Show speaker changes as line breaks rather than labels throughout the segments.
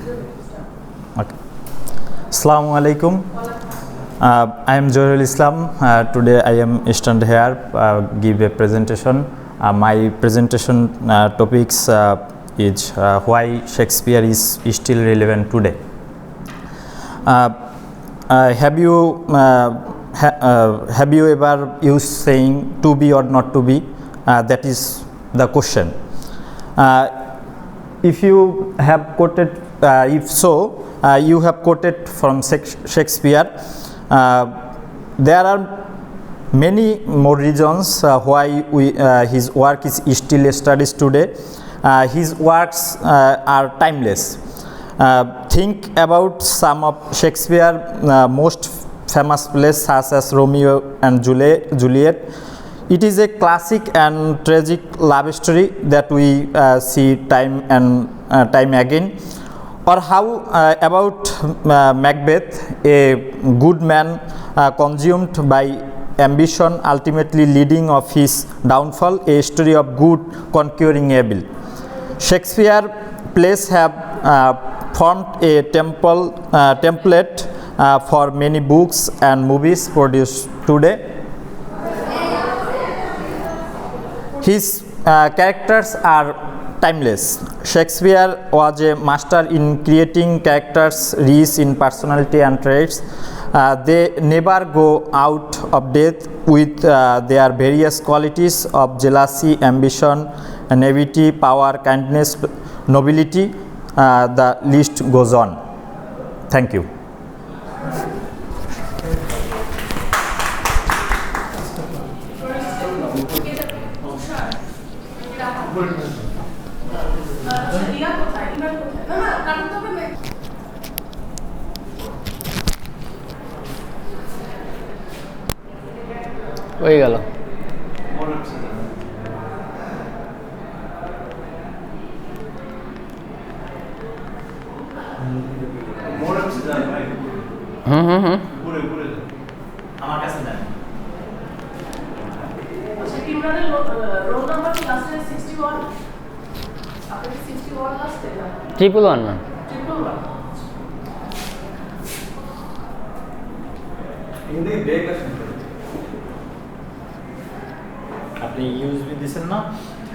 Okay. Assalamu alaikum. I am Joyrul Islam. Today I am stand here give a presentation. My presentation topics is why Shakespeare is still relevant today. Have you ever used saying to be or not to be? That is the question. If you have quoted, if so, you have quoted from Shakespeare. There are many more reasons why his work is still studied today. His works are timeless. Think about some of Shakespeare's most famous plays such as Romeo and Juliet. It is a classic and tragic love story that we see time and time again. Or how about Macbeth, a good man consumed by ambition, ultimately leading of his downfall, a story of good conquering evil. Shakespeare plays have formed a template for many books and movies produced today. His characters are timeless. Shakespeare was a master in creating characters rich in personality and traits. They never go out of date with their various qualities of jealousy, ambition, naivety, power, kindness, nobility. The list goes on. Thank you.
হয়ে গেল
আমার কাছে নেন
আচ্ছা টিমরানের roll number কি লাস্টে 61 আপনি 61 লাস্টে না
111 না
111
ইনি ব্রেক আছে আপনি ইউএসবি দিবেন না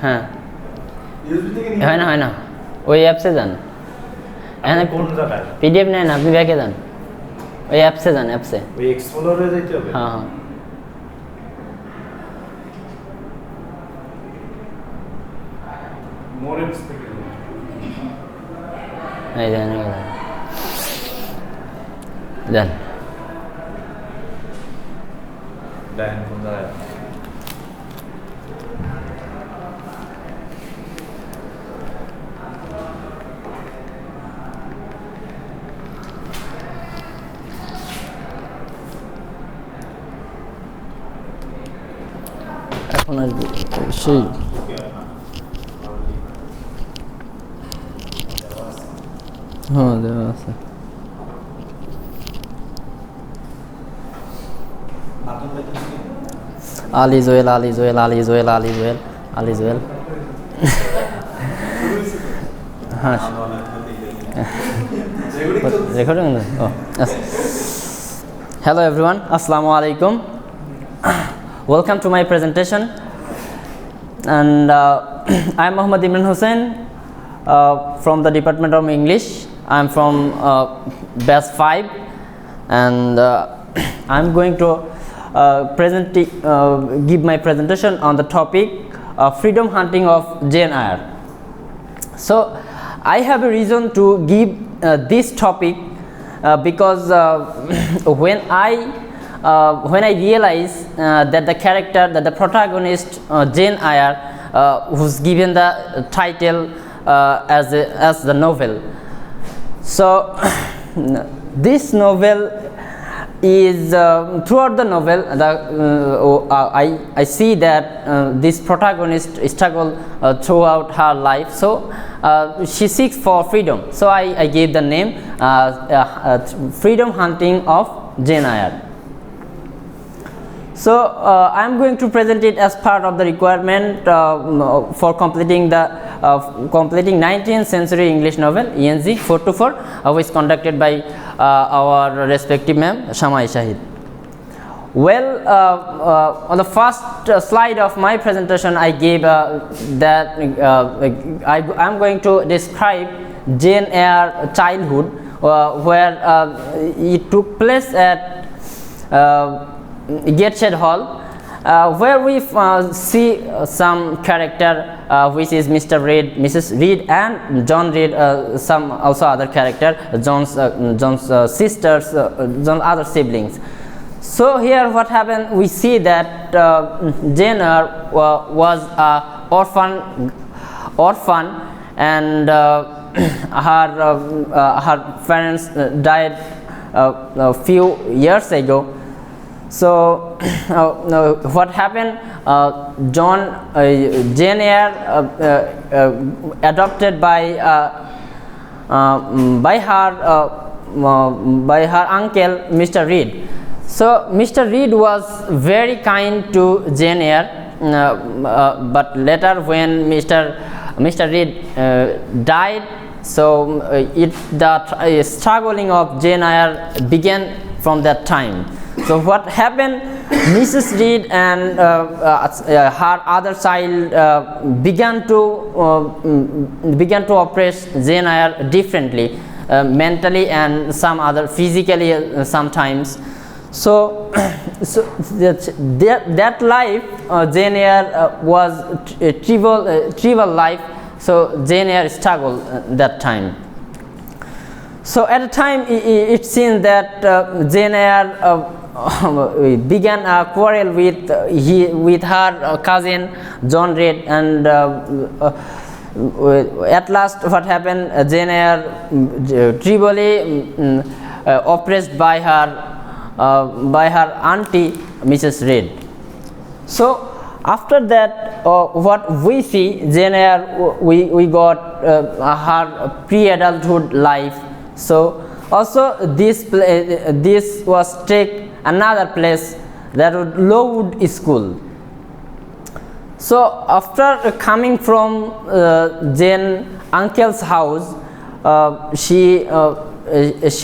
হ্যাঁ
ইউএসবি থেকে নিয়ে
হয় না ওই অ্যাপসে যান এখানে
কোন জায়গায়
পিডিএফ নেন আপনি ব্যাকে যান ওই অ্যাপসে যান অ্যাপসে
ওই এক্সপ্লোরারে যাইতে হবে
হ্যাঁ
মোর অ্যাপস থেকে
এই যান যান
দেন কোন জায়গায়
এখন আসবে সেই হ্যাঁ দেওয়া আছে আলী জোয়েল হ্যাঁ recording O hello everyone, assalamu alaikum. Welcome to my presentation, and I am Muhammad Imran Hussain from the Department of English. I am from batch 5, and I am going to give my presentation on the topic freedom hunting of Jane Eyre. So I have a reason to give this topic because when I realized that the protagonist Jane Eyre was given the title as the novel. So this novel is throughout the novel I see that this protagonist struggle throughout her life. So she seeks for freedom. So I gave the name freedom hunting of Jane Eyre. So I am going to present it as part of the requirement for completing the completing 19th century English novel ENG 424, which is conducted by our respective ma'am Shama Shahid. Well, on the first slide of my presentation, I gave that I am going to describe Jane Eyre childhood, where it took place at Gateshead Hall, where we see some character which is Mr. Reed, Mrs. Reed, and John Reed, some also other character, John's sisters, John's other siblings. So here what happened, we see that Jane Eyre was an orphan, and her parents died a few years ago. So what happened, Jane Eyre adopted by her uncle Mr. Reed. So Mr. Reed was very kind to Jane Eyre, but later when Mr. Reed died, so the struggling of Jane Eyre began from that time. So what happened, Mrs. Reed and her other child began to oppress Jane Eyre differently, mentally and some other physically sometimes. So that life, Jane Eyre was a trivial life. So Jane Eyre struggled that time. So at a time it seems that Jane Eyre began a quarrel with her cousin John Reed, and at last what happened, Jane Eyre trivially oppressed by her auntie Mrs. Reed. So after that, what we see, Jane Eyre, we got her pre-adulthood life. So also this was take another place, that was Lowood School. So after coming from Jane uncle's house, she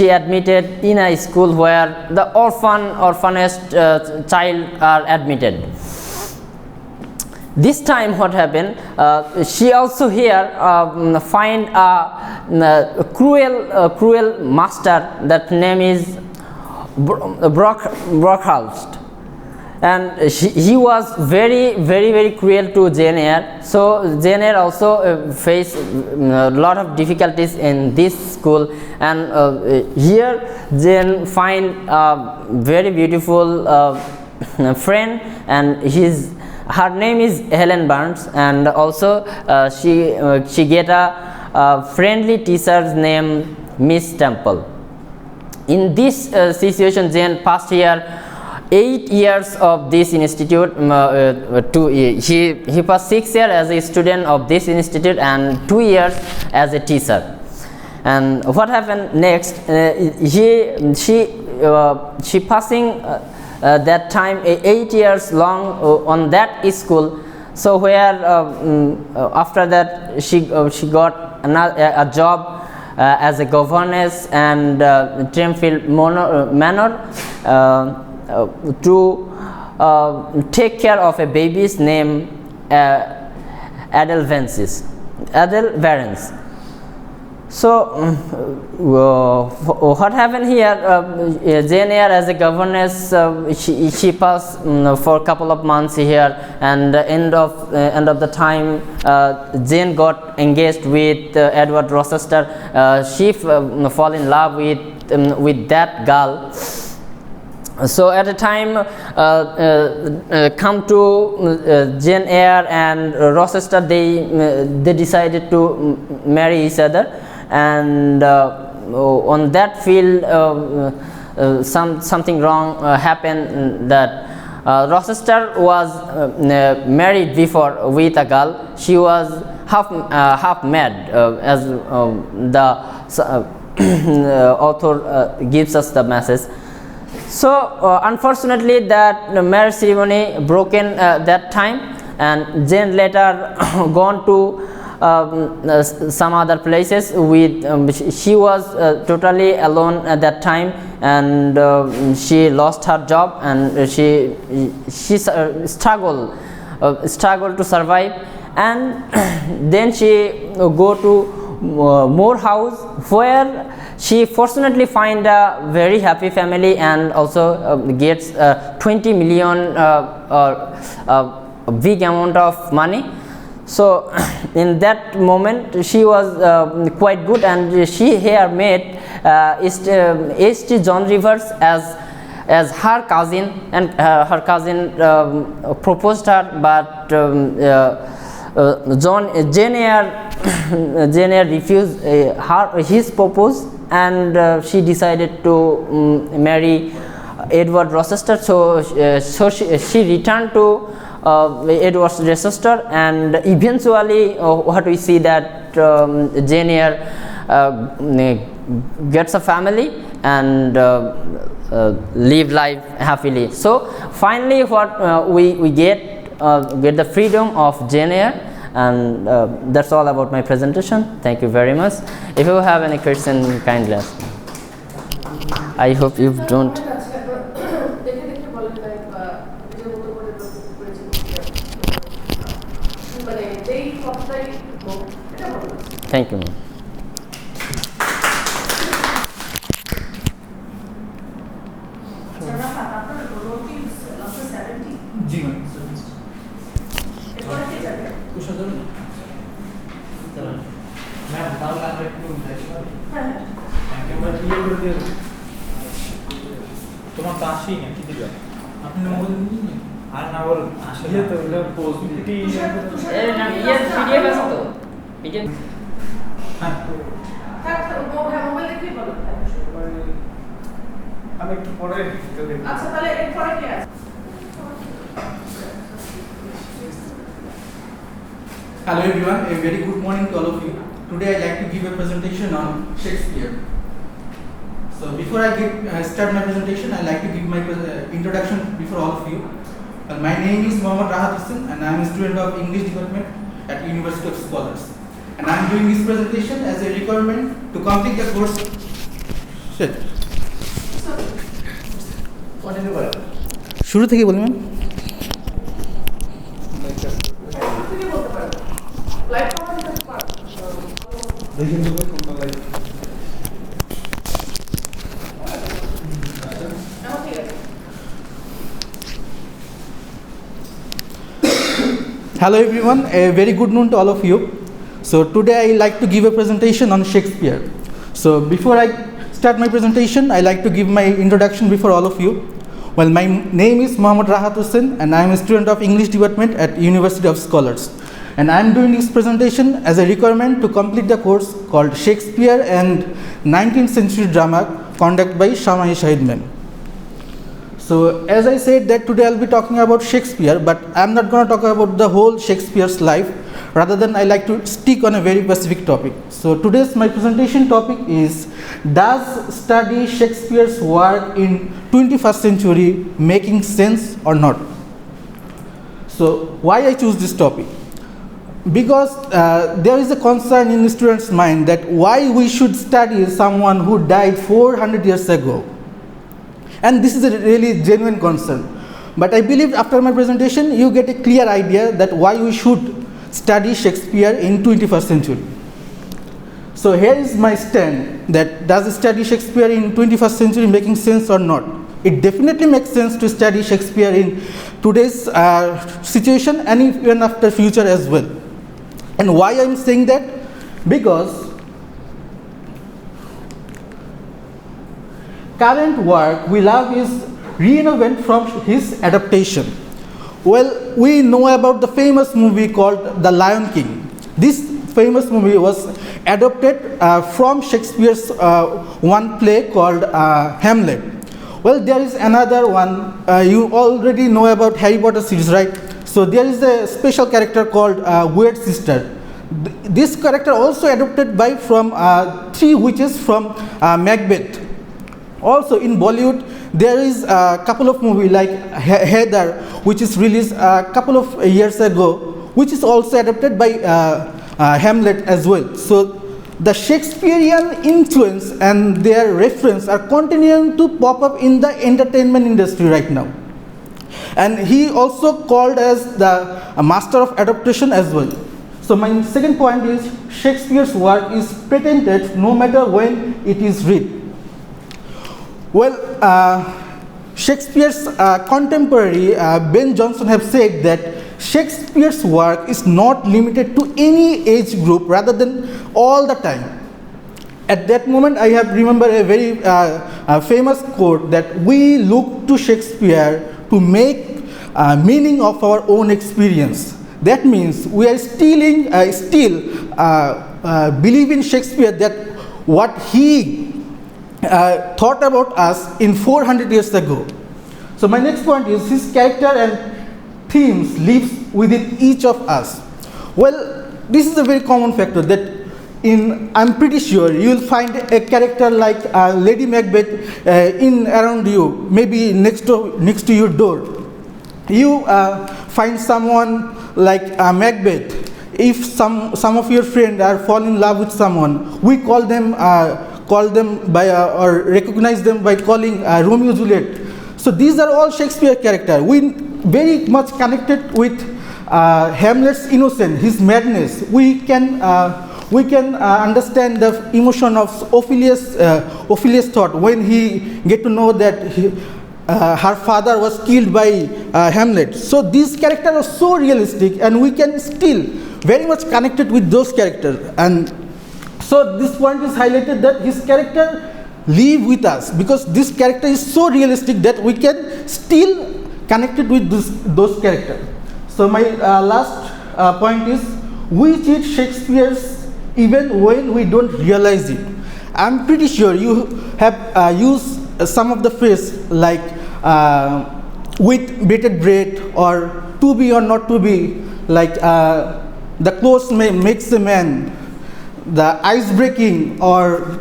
admitted in a school where the orphanest child are admitted. This time what happened, she also here find a cruel master, that name is Brockhurst, and he was very cruel to Jane Eyre. So Jane Eyre also faced a lot of difficulties in this school, and here Jane find a very beautiful friend, and her name is Helen Burns, and also she get a friendly teacher's name Miss Temple. In this situation, Jane passed here 8 years of this institute. He passed 6 years as a student of this institute and 2 years as a teacher. And what happened next? She passing that time 8 years long on that school. So where after that she got a job as a governess and Tramfield Manor to take care of a baby's name Adele Varens. So what happened here, Jane Eyre as a governess, she passed for a couple of months here, and end of the time Jane got engaged with Edward Rochester. She fall in love with that girl. So at a time come to Jane Eyre and Rochester, they decided to marry each other, and on that field something wrong happened, that Rochester was married before with a girl. She was half mad, as the author gives us the message. So unfortunately that marriage ceremony broken that time, and Jane later gone to some other places with she was totally alone at that time, and she lost her job, and she struggled to survive, and then she go to more house, where she fortunately find a very happy family, and also gets 20 million big amount of money. So in that moment she was quite good, and she here met H.T. John Rivers as her cousin, and her cousin proposed her, but Jane Eyre refused his proposal, and she decided to marry Edward Rochester. So she returned to Edward Rochester, and eventually what we see that Jane Eyre gets a family and live life happily. So finally what we get the freedom of Jane Eyre, and that's all about my presentation. Thank you very much. If you have any question, kindly ask. I hope you don't. Thank you.
তোমার তো আসেই না কি দিবা আপনি mobile নিয়ে আর না বল আসলে তো এটা পজিটিভিটি
এর নাম ইয়ার পিডিএফ আছে তো পিডিএফ
হ্যাঁ
মোবাইল দেখি বলো
আমি একটু পরে
আচ্ছা তাহলে এর পরে কি আছে?
Hello everyone, a very good morning to all of you. Today I'd like to give a presentation on Shakespeare. So before I start my presentation, I'd like to give my introduction before all of you. My name is Mohammad Rahat Hussain, and I am a student of English department at University of Scholars. And I am doing this presentation as a requirement to complete the course. শুরু থেকে বলি ma'am. Hello everyone, a very good noon to all of you. So today I like to give a presentation on Shakespeare. So before I start my presentation, I like to give my introduction before all of you. Well, my name is Mohammad Rahat Hussain, and I am a student of English department at University of Scholars. And I am doing this presentation as a requirement to complete the course called Shakespeare and 19th Century Drama, conducted by Shama Shahid ma'am. So as I said that today I'll be talking about Shakespeare, but I'm not going to talk about the whole Shakespeare's life. Rather than I like to stick on a very specific topic. So today's my presentation topic is, does study Shakespeare's work in 21st century making sense or not? So why I choose this topic? Because there is a concern in the students' mind that why we should study someone who died 400 years ago. And this is a really genuine concern. But I believe after my presentation you get a clear idea that why we should study Shakespeare in 21st century. So here is my stand that does study Shakespeare in 21st century making sense or not? It definitely makes sense to study Shakespeare in today's situation and even after future as well. And why I'm saying that? Because current work we love is reinvent from his adaptation. Well, we know about the famous movie called The Lion King. This famous movie was adapted from Shakespeare's one play called Hamlet. Well, there is another one, you already know about Harry Potter series, right? So there is a special character called Weird Sister. This character also adapted from three witches from Macbeth. Also in Bollywood there is a couple of movies like Heather, which is released a couple of years ago, which is also adapted by Hamlet as well. So the Shakespearean influence and their reference are continuing to pop up in the entertainment industry right now. And he also called as the master of adaptation as well. So my second point is Shakespeare's work is patented no matter when it is read. Well, Shakespeare's contemporary Ben Jonson have said that Shakespeare's work is not limited to any age group, rather than all the time. At that moment, I have remembered a very famous quote that we look to Shakespeare to make meaning of our own experience. That means we are still believe in Shakespeare, that what he thought about us in 400 years ago. So my next point is his character and themes lives within each of us. Well, this is a very common factor that I'm pretty sure you will find a character like Lady Macbeth in around you, maybe next to your door. You find someone like Macbeth. If some of your friends are fall in love with someone, we call them by or recognize them by calling Romeo Juliet. So these are all Shakespeare characters. We very much connected with Hamlet's innocence, his madness. We can understand the emotion of Ophelia's thought when he get to know that her father was killed by Hamlet. So these characters are so realistic, and we can still very much connected with those characters. And so this point is highlighted that his character live with us, because this character is so realistic that we can still connected with those characters. So my last point is we cheat Shakespeare's even when we don't realize it. I'm pretty sure you have used some of the phrase like with bated breath, or to be or not to be, like the clothes makes a man, the ice breaking, or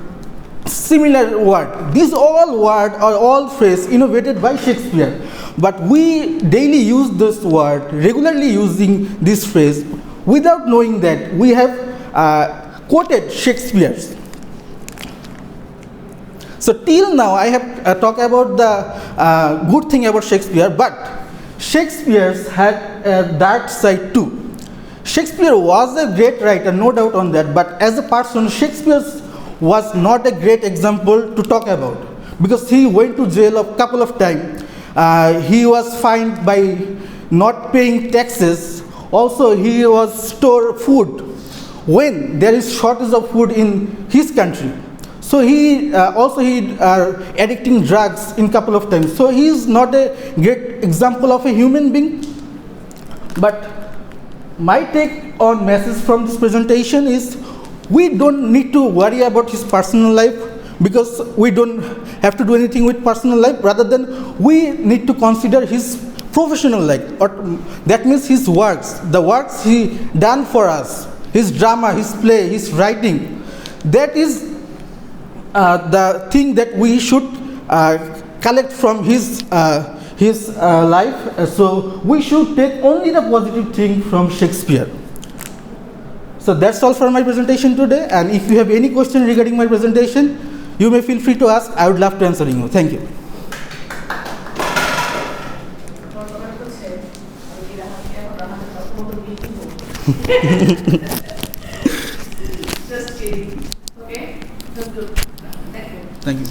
similar word. These all words are all phrases innovated by Shakespeare, but we daily use this word, regularly using this phrase without knowing that we have quoted Shakespeare's. So till now I have talked about the good thing about Shakespeare, but Shakespeare's had a dark side too. Shakespeare was a great writer, no doubt on that, but as a person, Shakespeare was not a great example to talk about, because he went to jail a couple of times. He was fined by not paying taxes. Also, he was store food when there is shortage of food in his country. So he addicting drugs in couple of times. So he is not a great example of a human being. But my take on message from this presentation is we don't need to worry about his personal life, because we don't have to do anything with personal life. Rather than we need to consider his professional life, or that means his works, the works he done for us, his drama, his play, his writing. That is the thing that we should collect from his life. So we should take only the positive thing from Shakespeare. So that's all for my presentation today, and if you have any question regarding my presentation, you may feel free to ask. I would love to answer you. Thank you.
Just kidding. Okay? That's good. Thank you.
Thank you.